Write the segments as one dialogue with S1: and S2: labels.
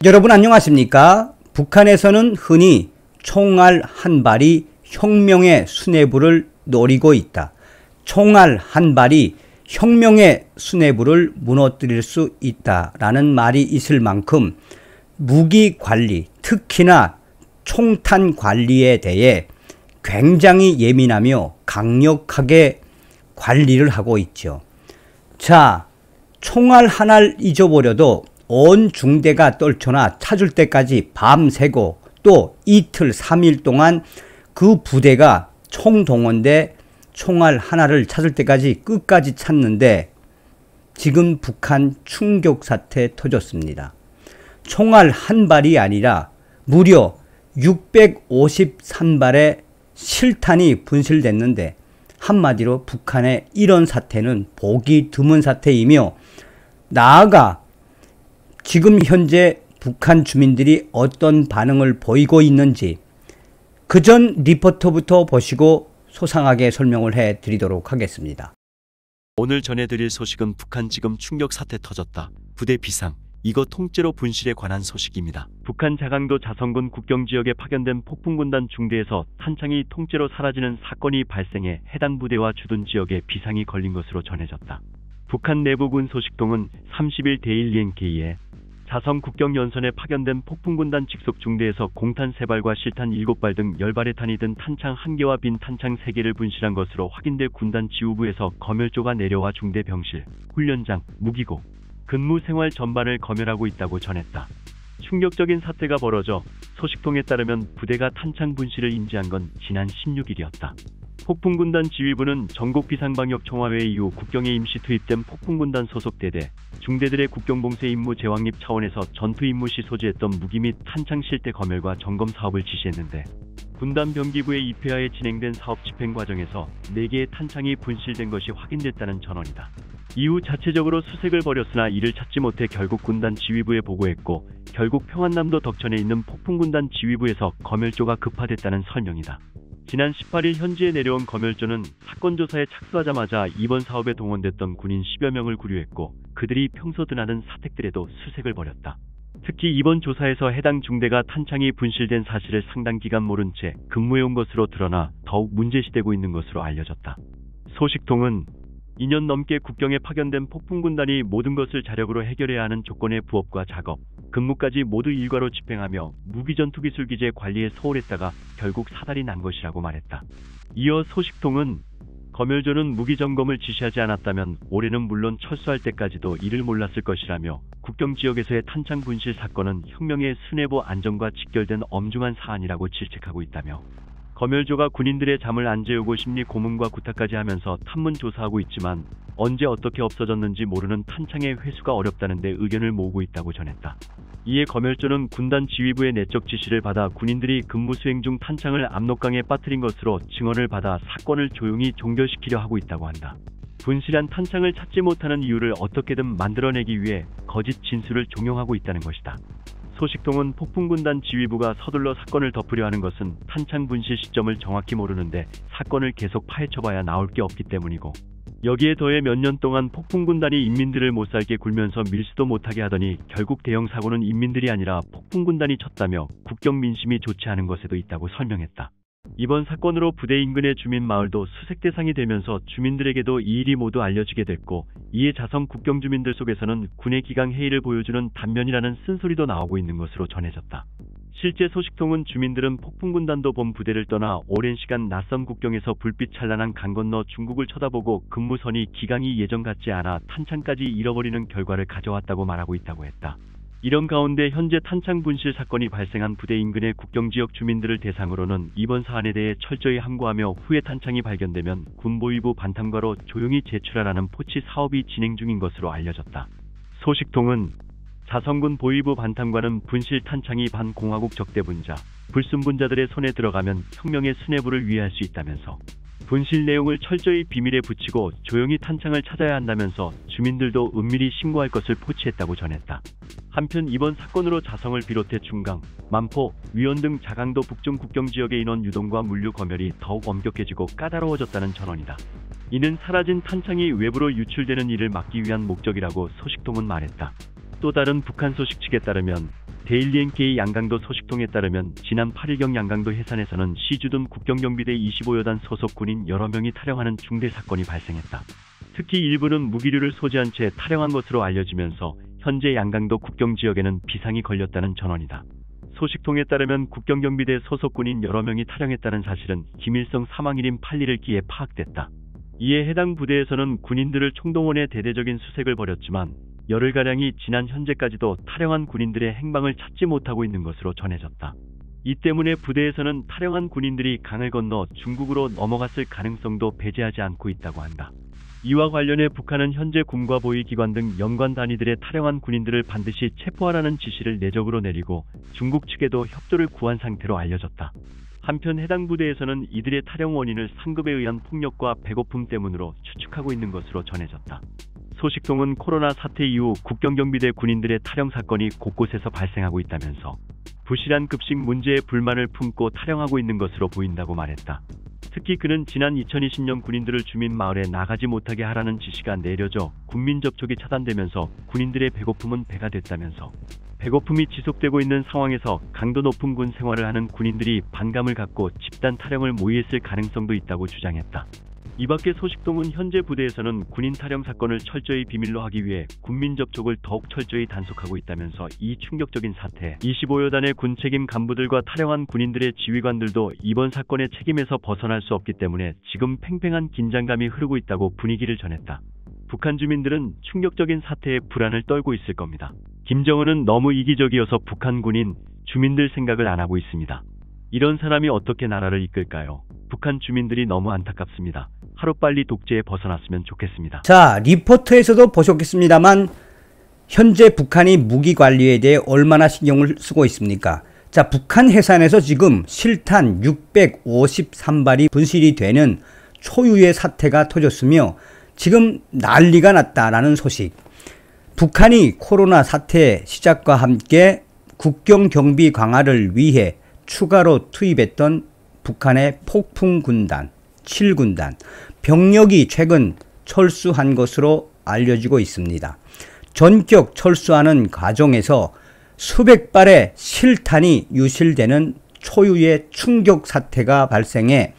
S1: 여러분 안녕하십니까? 북한에서는 흔히 총알 한 발이 혁명의 수뇌부를 노리고 있다. 총알 한 발이 혁명의 수뇌부를 무너뜨릴 수 있다라는 말이 있을 만큼 무기 관리, 특히나 총탄 관리에 대해 굉장히 예민하며 강력하게 관리를 하고 있죠. 자, 총알 하나를 잊어버려도 온 중대가 떨쳐나 찾을 때까지 밤새고 또 이틀, 3일 동안 그 부대가 총동원돼 총알 하나를 찾을 때까지 끝까지 찾는데 지금 북한 충격 사태 터졌습니다. 총알 한 발이 아니라 무려 653발의 실탄이 분실됐는데 한마디로 북한의 이런 사태는 보기 드문 사태이며 나아가 지금 현재 북한 주민들이 어떤 반응을 보이고 있는지 그 전 리포터부터 보시고 소상하게 설명을 해드리도록 하겠습니다.
S2: 오늘 전해드릴 소식은 북한 지금 충격 사태 터졌다. 부대 비상. 이거 통째로 분실에 관한 소식입니다. 북한 자강도 자성군 국경지역에 파견된 폭풍군단 중대에서 탄창이 통째로 사라지는 사건이 발생해 해당 부대와 주둔 지역에 비상이 걸린 것으로 전해졌다. 북한 내부군 소식통은 30일 데일리엔케이에 자성 국경연선에 파견된 폭풍군단 직속 중대에서 공탄 3발과 실탄 7발 등 10발의 탄이 든 탄창 1개와 빈 탄창 3개를 분실한 것으로 확인돼 군단 지휘부에서 검열조가 내려와 중대 병실, 훈련장, 무기고, 근무 생활 전반을 검열하고 있다고 전했다. 충격적인 사태가 벌어져 소식통에 따르면 부대가 탄창 분실을 인지한 건 지난 16일이었다. 폭풍군단 지휘부는 전국 비상방역 총화회의 이후 국경에 임시 투입된 폭풍군단 소속 대대, 중대들의 국경봉쇄 임무 재확립 차원에서 전투 임무 시 소지했던 무기 및 탄창 실태 검열과 점검 사업을 지시했는데 군단 병기부의 입회하에 진행된 사업 집행 과정에서 4개의 탄창이 분실된 것이 확인됐다는 전언이다. 이후 자체적으로 수색을 벌였으나 이를 찾지 못해 결국 군단 지휘부에 보고했고 결국 평안남도 덕천에 있는 폭풍군단 지휘부에서 검열조가 급파됐다는 설명이다. 지난 18일 현지에 내려온 검열조는 사건 조사에 착수하자마자 이번 사업에 동원됐던 군인 10여 명을 구류했고 그들이 평소 드나든 사택들에도 수색을 벌였다. 특히 이번 조사에서 해당 중대가 탄창이 분실된 사실을 상당 기간 모른 채 근무해온 것으로 드러나 더욱 문제시되고 있는 것으로 알려졌다. 소식통은 2년 넘게 국경에 파견된 폭풍군단이 모든 것을 자력으로 해결해야 하는 조건의 부업과 작업, 근무까지 모두 일과로 집행하며 무기전투기술 기재 관리에 소홀했다가 결국 사달이 난 것이라고 말했다. 이어 소식통은 검열조는 무기점검을 지시하지 않았다면 올해는 물론 철수할 때까지도 이를 몰랐을 것이라며 국경지역에서의 탄창 분실 사건은 혁명의 수뇌부 안정과 직결된 엄중한 사안이라고 질책하고 있다며 검열조가 군인들의 잠을 안 재우고 심리 고문과 구타까지 하면서 탐문 조사하고 있지만 언제 어떻게 없어졌는지 모르는 탄창의 회수가 어렵다는데 의견을 모으고 있다고 전했다. 이에 검열조는 군단 지휘부의 내적 지시를 받아 군인들이 근무 수행 중 탄창을 압록강에 빠뜨린 것으로 증언을 받아 사건을 조용히 종결시키려 하고 있다고 한다. 분실한 탄창을 찾지 못하는 이유를 어떻게든 만들어내기 위해 거짓 진술을 종용하고 있다는 것이다. 소식통은 폭풍군단 지휘부가 서둘러 사건을 덮으려 하는 것은 탄창 분실 시점을 정확히 모르는데 사건을 계속 파헤쳐봐야 나올 게 없기 때문이고 여기에 더해 몇 년 동안 폭풍군단이 인민들을 못살게 굴면서 밀수도 못하게 하더니 결국 대형 사고는 인민들이 아니라 폭풍군단이 쳤다며 국경 민심이 좋지 않은 것에도 있다고 설명했다. 이번 사건으로 부대 인근의 주민 마을도 수색 대상이 되면서 주민들에게도 이 일이 모두 알려지게 됐고 이에 자성 국경 주민들 속에서는 군의 기강 해이를 보여주는 단면이라는 쓴소리도 나오고 있는 것으로 전해졌다. 실제 소식통은 주민들은 폭풍군단도 본 부대를 떠나 오랜 시간 낯선 국경에서 불빛 찬란한 강 건너 중국을 쳐다보고 근무선이 기강이 예전 같지 않아 탄창까지 잃어버리는 결과를 가져왔다고 말하고 있다고 했다. 이런 가운데 현재 탄창 분실 사건이 발생한 부대 인근의 국경지역 주민들을 대상으로는 이번 사안에 대해 철저히 함구하며 후에 탄창이 발견되면 군보위부 반탐과로 조용히 제출하라는 포치 사업이 진행 중인 것으로 알려졌다. 소식통은 자성군 보위부 반탐관은 분실 탄창이 반공화국 적대분자, 불순분자들의 손에 들어가면 혁명의 수뇌부를 위해할 수 있다면서 분실 내용을 철저히 비밀에 붙이고 조용히 탄창을 찾아야 한다면서 주민들도 은밀히 신고할 것을 포치했다고 전했다. 한편 이번 사건으로 자성을 비롯해 중강, 만포, 위원 등 자강도 북중 국경지역의 인원 유동과 물류 검열이 더욱 엄격해지고 까다로워졌다는 전언이다. 이는 사라진 탄창이 외부로 유출되는 일을 막기 위한 목적이라고 소식통은 말했다. 또 다른 북한 소식 측에 따르면 데일리NK 양강도 소식통에 따르면 지난 8일경 양강도 해산에서는 시주둔 국경경비대 25여단 소속 군인 여러 명이 탈영하는 중대 사건이 발생했다. 특히 일부는 무기류를 소지한 채 탈영한 것으로 알려지면서 현재 양강도 국경지역에는 비상이 걸렸다는 전언이다. 소식통에 따르면 국경경비대 소속 군인 여러 명이 탈영했다는 사실은 김일성 사망일인 8일을 기해 파악됐다. 이에 해당 부대에서는 군인들을 총동원해 대대적인 수색을 벌였지만 열흘가량이 지난 현재까지도 탈영한 군인들의 행방을 찾지 못하고 있는 것으로 전해졌다. 이 때문에 부대에서는 탈영한 군인들이 강을 건너 중국으로 넘어갔을 가능성도 배제하지 않고 있다고 한다. 이와 관련해 북한은 현재 군과 보위기관 등 연관 단위들의 탈영한 군인들을 반드시 체포하라는 지시를 내적으로 내리고 중국 측에도 협조를 구한 상태로 알려졌다. 한편 해당 부대에서는 이들의 탈영 원인을 상급에 의한 폭력과 배고픔 때문으로 추측하고 있는 것으로 전해졌다. 소식통은 코로나 사태 이후 국경경비대 군인들의 탈영 사건이 곳곳에서 발생하고 있다면서 부실한 급식 문제에 불만을 품고 탈영하고 있는 것으로 보인다고 말했다. 특히 그는 지난 2020년 군인들을 주민 마을에 나가지 못하게 하라는 지시가 내려져 군민 접촉이 차단되면서 군인들의 배고픔은 배가 됐다면서 배고픔이 지속되고 있는 상황에서 강도 높은 군 생활을 하는 군인들이 반감을 갖고 집단 탈영을 모의했을 가능성도 있다고 주장했다. 이밖에 소식통은 현재 부대에서는 군인 탈영 사건을 철저히 비밀로 하기 위해 군민 접촉을 더욱 철저히 단속하고 있다면서 이 충격적인 사태, 25여단의 군 책임 간부들과 탈영한 군인들의 지휘관들도 이번 사건의 책임에서 벗어날 수 없기 때문에 지금 팽팽한 긴장감이 흐르고 있다고 분위기를 전했다. 북한 주민들은 충격적인 사태에 불안을 떨고 있을 겁니다. 김정은은 너무 이기적이어서 북한 군인, 주민들 생각을 안 하고 있습니다. 이런 사람이 어떻게 나라를 이끌까요? 북한 주민들이 너무 안타깝습니다. 하루빨리 독재에 벗어났으면 좋겠습니다.
S1: 자, 리포트에서도 보셨겠습니다만 현재 북한이 무기 관리에 대해 얼마나 신경을 쓰고 있습니까? 자, 북한 해산에서 지금 실탄 653발이 분실이 되는 초유의 사태가 터졌으며 지금 난리가 났다라는 소식. 북한이 코로나 사태 시작과 함께 국경 경비 강화를 위해 추가로 투입했던 북한의 폭풍군단 7군단 병력이 최근 철수한 것으로 알려지고 있습니다. 전격 철수하는 과정에서 수백 발의 실탄이 유실되는 초유의 충격 사태가 발생해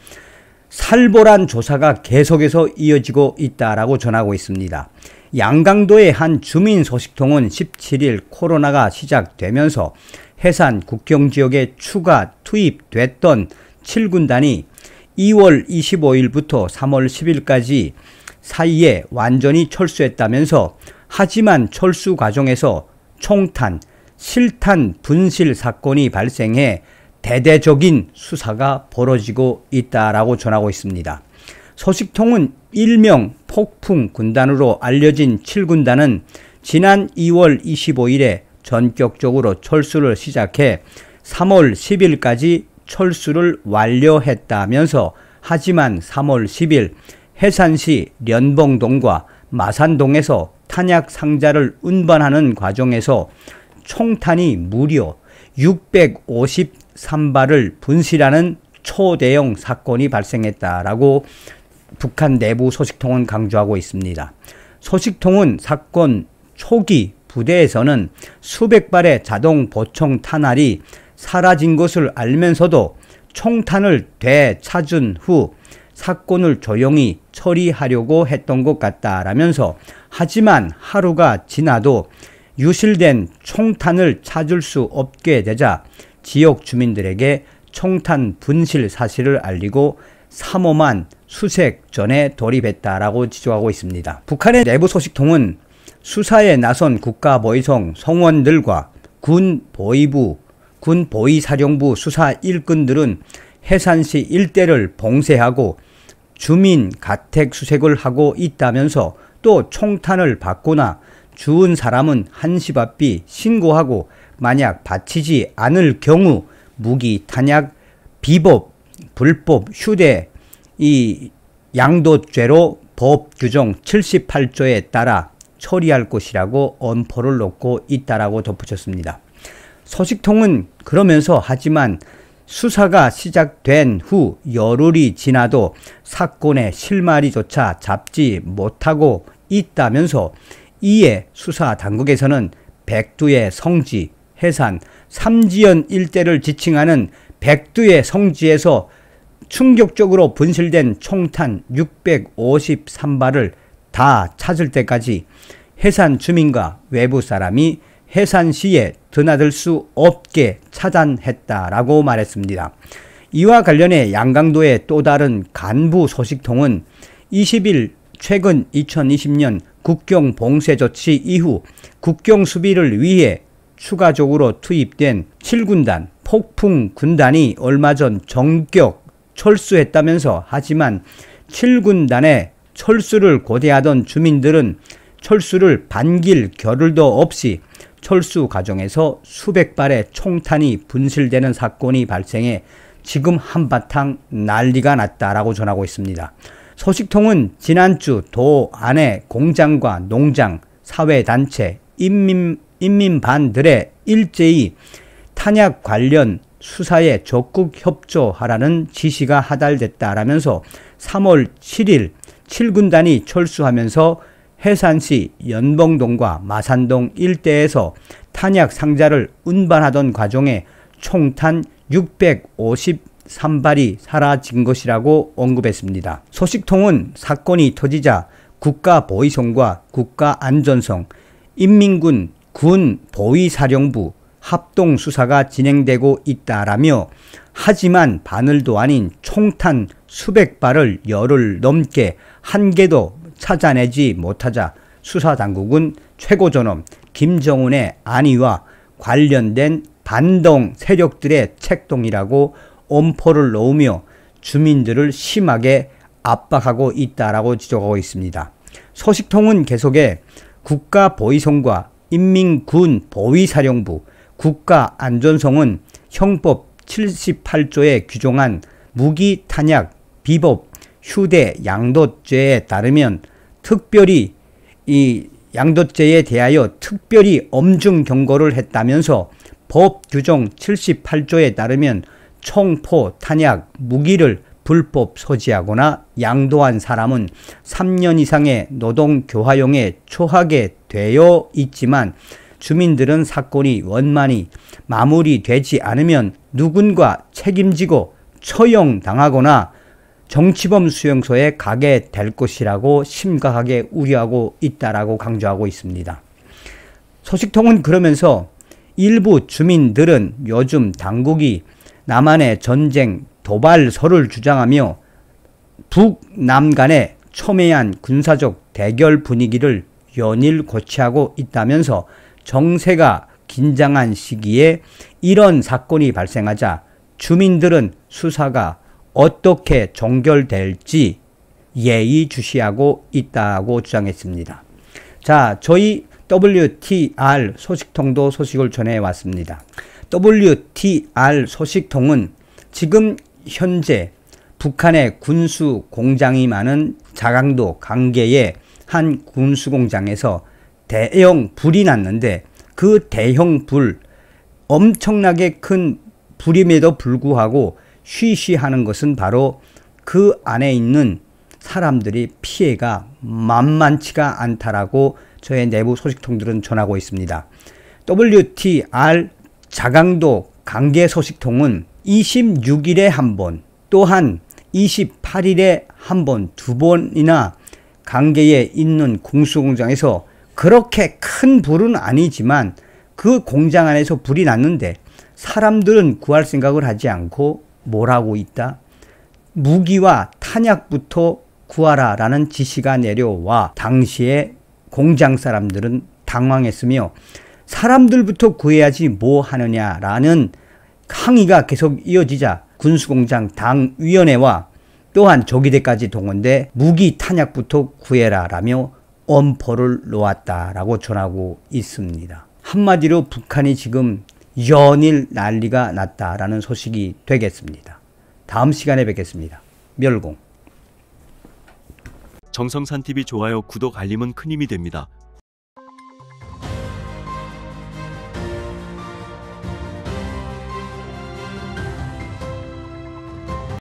S1: 살벌한 조사가 계속해서 이어지고 있다라고 전하고 있습니다. 양강도의 한 주민 소식통은 17일 코로나가 시작되면서 해산 국경지역에 추가 투입됐던 7군단이 2월 25일부터 3월 10일까지 사이에 완전히 철수했다면서 하지만 철수 과정에서 총탄, 실탄 분실 사건이 발생해 대대적인 수사가 벌어지고 있다라고 전하고 있습니다. 소식통은 일명 폭풍군단으로 알려진 7군단은 지난 2월 25일에 전격적으로 철수를 시작해 3월 10일까지 철수를 완료했다면서 하지만 3월 10일 해산시 련봉동과 마산동에서 탄약 상자를 운반하는 과정에서 총탄이 무려 653발을 분실하는 초대형 사건이 발생했다라고 북한 내부 소식통은 강조하고 있습니다. 소식통은 사건 초기 부대에서는 수백 발의 자동 보총 탄알이 사라진 것을 알면서도 총탄을 되찾은 후 사건을 조용히 처리하려고 했던 것 같다라면서 하지만 하루가 지나도 유실된 총탄을 찾을 수 없게 되자 지역 주민들에게 총탄 분실 사실을 알리고 삼엄한 수색전에 돌입했다라고 지적하고 있습니다. 북한의 내부 소식통은 수사에 나선 국가보위성 성원들과 군 보위부, 군 보위사령부 수사 일꾼들은 해산시 일대를 봉쇄하고 주민 가택 수색을 하고 있다면서 또 총탄을 받거나 주운 사람은 한시 앞이 신고하고 만약 바치지 않을 경우 무기, 탄약, 비법, 불법, 휴대, 이 양도죄로 법 규정 78조에 따라 처리할 것이라고 엄포를 놓고 있다라고 덧붙였습니다. 소식통은 그러면서 하지만 수사가 시작된 후 열흘이 지나도 사건의 실마리조차 잡지 못하고 있다면서 이에 수사 당국에서는 백두의 성지 해산, 삼지연 일대를 지칭하는 백두의 성지에서 충격적으로 분실된 총탄 653발을 다 찾을 때까지 해산 주민과 외부 사람이 해산시에 드나들 수 없게 차단했다라고 말했습니다. 이와 관련해 양강도의 또 다른 간부 소식통은 20일 최근 2020년 국경 봉쇄 조치 이후 국경 수비를 위해 추가적으로 투입된 7군단 폭풍군단이 얼마 전 전격 철수했다면서, 하지만 7군단의 철수를 고대하던 주민들은 철수를 반길 겨를도 없이 철수 과정에서 수백 발의 총탄이 분실되는 사건이 발생해 지금 한바탕 난리가 났다라고 전하고 있습니다. 소식통은 지난주 도 안의 공장과 농장, 사회단체, 인민반들의 일제히 탄약 관련 수사에 적극 협조하라는 지시가 하달됐다라면서 3월 7일 7군단이 철수하면서 해산시 연봉동과 마산동 일대에서 탄약 상자를 운반하던 과정에 총탄 653발이 사라진 것이라고 언급했습니다. 소식통은 사건이 터지자 국가보위성과 국가안전성, 인민군 군보위사령부 합동수사가 진행되고 있다라며, 하지만 바늘도 아닌 총탄 수백 발을 열흘 넘게 한 개도 찾아내지 못하자 수사당국은 최고존엄 김정은의 안위와 관련된 반동 세력들의 책동이라고 엄포를 놓으며 주민들을 심하게 압박하고 있다라고 지적하고 있습니다. 소식통은 계속해 국가보위성과 인민군보위사령부, 국가안전성은 형법 78조에 규정한 무기 탄약 비법 휴대 양도죄에 따르면 특별히 이 양도죄에 대하여 특별히 엄중 경고를 했다면서 법 규정 78조에 따르면 총포 탄약 무기를 불법 소지하거나 양도한 사람은 3년 이상의 노동교화용에 처하게 되어 있지만, 주민들은 사건이 원만히 마무리되지 않으면 누군가 책임지고 처형당하거나 정치범 수용소에 가게 될 것이라고 심각하게 우려하고 있다라고 강조하고 있습니다. 소식통은 그러면서 일부 주민들은 요즘 당국이 남한의 전쟁 도발설을 주장하며 북남 간의 첨예한 군사적 대결 분위기를 연일 고취하고 있다면서 정세가 긴장한 시기에 이런 사건이 발생하자 주민들은 수사가 어떻게 종결될지 예의주시하고 있다고 주장했습니다. 자, 저희 WTR 소식통도 소식을 전해왔습니다. WTR 소식통은 지금 현재 북한의 군수 공장이 많은 자강도 강계의 한 군수 공장에서 대형 불이 났는데, 그 대형 불, 엄청나게 큰 불임에도 불구하고 쉬쉬하는 것은 바로 그 안에 있는 사람들이 피해가 만만치가 않다라고 저의 내부 소식통들은 전하고 있습니다. WTR 자강도 강계 소식통은 26일에 한 번, 또한 28일에 한 번, 두 번이나 강계에 있는 군수공장에서 그렇게 큰 불은 아니지만 그 공장 안에서 불이 났는데 사람들은 구할 생각을 하지 않고 뭘 하고 있다? 무기와 탄약부터 구하라라는 지시가 내려와 당시에 공장 사람들은 당황했으며 사람들부터 구해야지 뭐 하느냐라는 항의가 계속 이어지자 군수공장 당위원회와 또한 조기대까지 동원돼 무기 탄약부터 구해라라며 엄포를 놓았다라고 전하고 있습니다. 한마디로 북한이 지금 연일 난리가 났다라는 소식이 되겠습니다. 다음 시간에 뵙겠습니다. 멸공.
S2: 정성산TV 좋아요, 구독, 알림은 큰 힘이 됩니다.